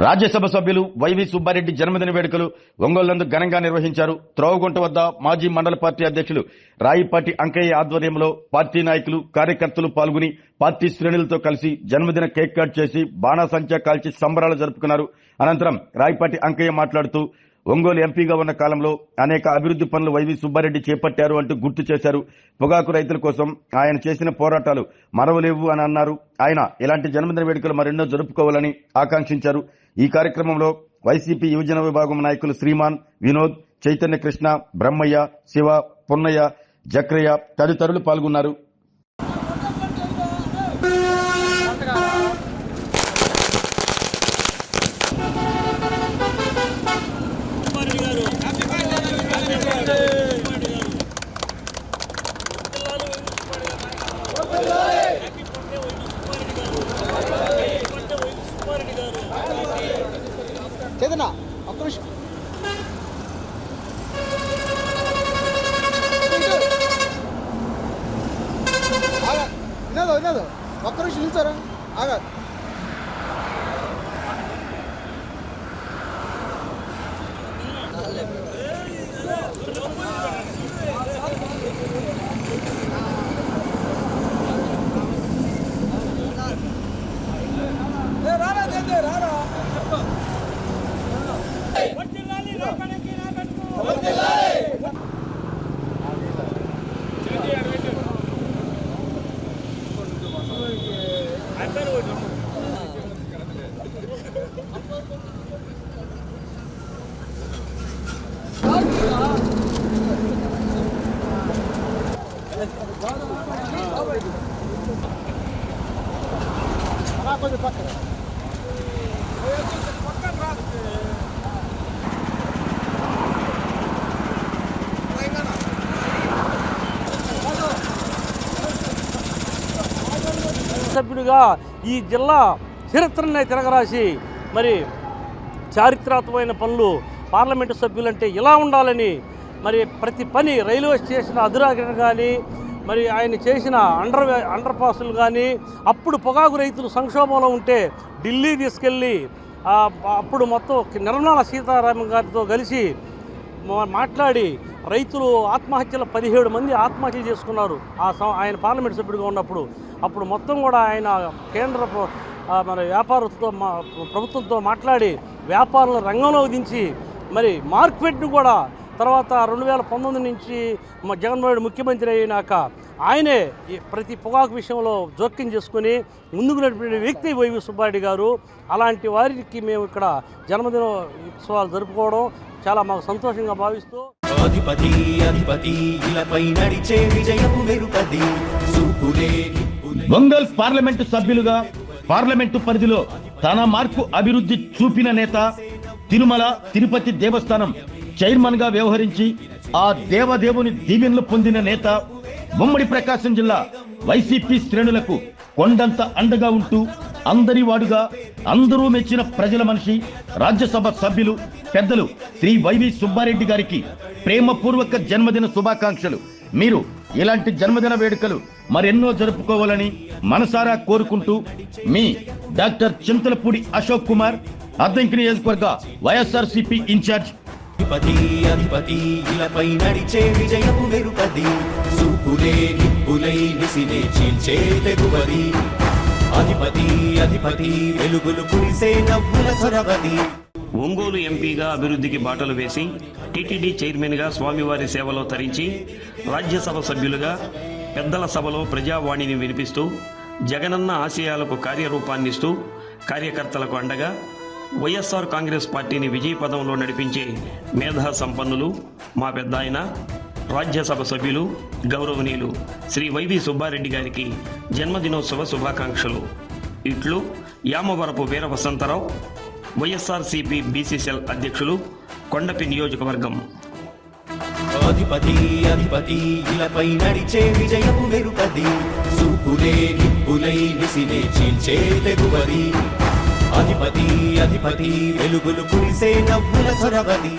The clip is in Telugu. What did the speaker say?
రాజ్యసభ సభ్యులు వైవి సుబ్బారెడ్డి జన్మదిన వేడుకలు ఒంగోలునందు ఘనంగా నిర్వహించారు. త్రోవగుంట వద్ద మాజీ మండల పార్టీ అధ్యక్షులు రాయిపాటి అంకయ్య ఆధ్వర్యంలో పార్టీ నాయకులు కార్యకర్తలు పాల్గొని పార్టీ శ్రేణులతో కలిసి జన్మదిన కేక్ కట్ చేసి బాణాసంచా కాల్చి సంబరాలు జరుపుకున్నారు. అనంతరం రాయిపాటి అంకయ్య మాట్లాడుతూ ఒంగోలు ఎంపీగా ఉన్న కాలంలో అనేక అభివృద్ధి పనులు వైవి సుబ్బారెడ్డి చేపట్టారు అంటూ గుర్తు చేశారు. పొగాకు రైతుల కోసం ఆయన చేసిన పోరాటాలు మరవలేవు అని అన్నారు. ఆయన ఇలాంటి జన్మదిన వేడుకలు మరెన్నో జరుపుకోవాలని ఆకాంక్షించారు. ఈ కార్యక్రమంలో వైసీపీ యువజన విభాగం నాయకులు శ్రీమాన్, వినోద్, చైతన్య కృష్ణ, బ్రహ్మయ్య, శివ, పున్నయ్య, జక్రయ్య తదితరులు పాల్గొన్నారు. చేదనా ఒక్క నిమిషం వినోదు ఒక్క నిమిషం నిల్చారా ఆగా రారా కొంచెం పక్కన సభ్యుడిగా ఈ జిల్లా చరిత్రనే తిరగరాసి మరి చారిత్రాత్మకమైన పనులు పార్లమెంటు సభ్యులంటే ఇలా ఉండాలని మరి ప్రతి పని రైల్వే స్టేషన్ అధునాకరణ కానీ మరి ఆయన చేసిన అండర్ పాసులు కానీ అప్పుడు పొగాకు రైతులు సంక్షోభంలో ఉంటే ఢిల్లీ తీసుకెళ్ళి అప్పుడు మొత్తం నిర్మలా సీతారామన్ గారితో కలిసి మాట్లాడి రైతులు ఆత్మహత్యలు 17 మంది ఆత్మహత్యలు చేసుకున్నారు ఆయన పార్లమెంట్ సభ్యుడిగా ఉన్నప్పుడు. అప్పుడు మొత్తం కూడా ఆయన కేంద్ర మన ప్రభుత్వంతో మాట్లాడి వ్యాపారుల రంగంలో దించి మరి మార్కెట్ను కూడా తర్వాత 2019 నుంచి జగన్మోహన్ రెడ్డి ముఖ్యమంత్రి అయినాక ఆయనే ప్రతి పొగాకు విషయంలో జోక్యం చేసుకుని ముందుకు నడిపిన వ్యక్తి వైవి సుబ్బారెడ్డి గారు. అలాంటి వారికి మేము ఇక్కడ జన్మదిన ఉత్సవాలు జరుపుకోవడం చాలా మాకు సంతోషంగా భావిస్తూ ఒంగోలు పార్లమెంటు సభ్యులుగా పార్లమెంటు పరిధిలో తన మార్పు అభివృద్ధి చూపిన నేత, తిరుమల తిరుపతి దేవస్థానం చైర్మన్ గా వ్యవహరించి ఆ దేవదేవుని దీవెనలు పొందిన నేత, ఉమ్మడి ప్రకాశం జిల్లా వైసీపీ శ్రేణులకు కొండంత అండగా ఉంటూ అందరి వాడుగా అందరూ మెచ్చిన ప్రజల మనిషి, రాజ్యసభ సభ్యులు పెద్దలు శ్రీ వైవి సుబ్బారెడ్డి గారికి ప్రేమపూర్వక జన్మదిన శుభాకాంక్షలు. మీరు ఇలాంటి జన్మదిన వేడుకలు మరెన్నో జరుపుకోవాలని మనసారా కోరుకుంటూ మీ డాక్టర్ చింతలపూడి అశోక్ కుమార్, అద్దంకి నియోజకవర్గ వైఎస్ఆర్సీపీ ఇన్ఛార్జ్. అధిపతి ఇలపై నడిచే విజయపు మెరుపది, సూపులే నిప్పులై నిసినే చీల్చే తెగువది. అధిపతి వెలుగులు కురిసే నవ్వుల చొరవది. ఒంగోలు ఎంపీగా అభివృద్ధికి బాటలు వేసి టీటీడీ చైర్మన్గా స్వామివారి సేవలో తరించి రాజ్యసభ సభ్యులుగా పెద్దల సభలో ప్రజావాణిని వినిపిస్తూ జగనన్న ఆశయాలకు కార్యరూపాన్నిస్తూ కార్యకర్తలకు అండగా వైఎస్ఆర్ కాంగ్రెస్ పార్టీని విజయపథంలో నడిపించే మేధా సంపన్నులు మా పెద్ద ఆయన రాజ్యసభ సభ్యులు గౌరవనీయులు శ్రీ వైవి సుబ్బారెడ్డి గారికి జన్మదినోత్సవ శుభాకాంక్షలు. ఇట్లు యామవరపు వీర వసంతరావు, వైఎస్ఆర్సీపీ బీసీసీఎల్ అధ్యక్షులు, కొండపి నియోజకవర్గం. అధిపతి ఇలపై నడిచే విజయపు మెరుపది, సూపులే నిప్పులై నిసినే చీల్చే తెగువది. అధిపతి వెలుగులు కురిసే నవ్వుల చొరవది.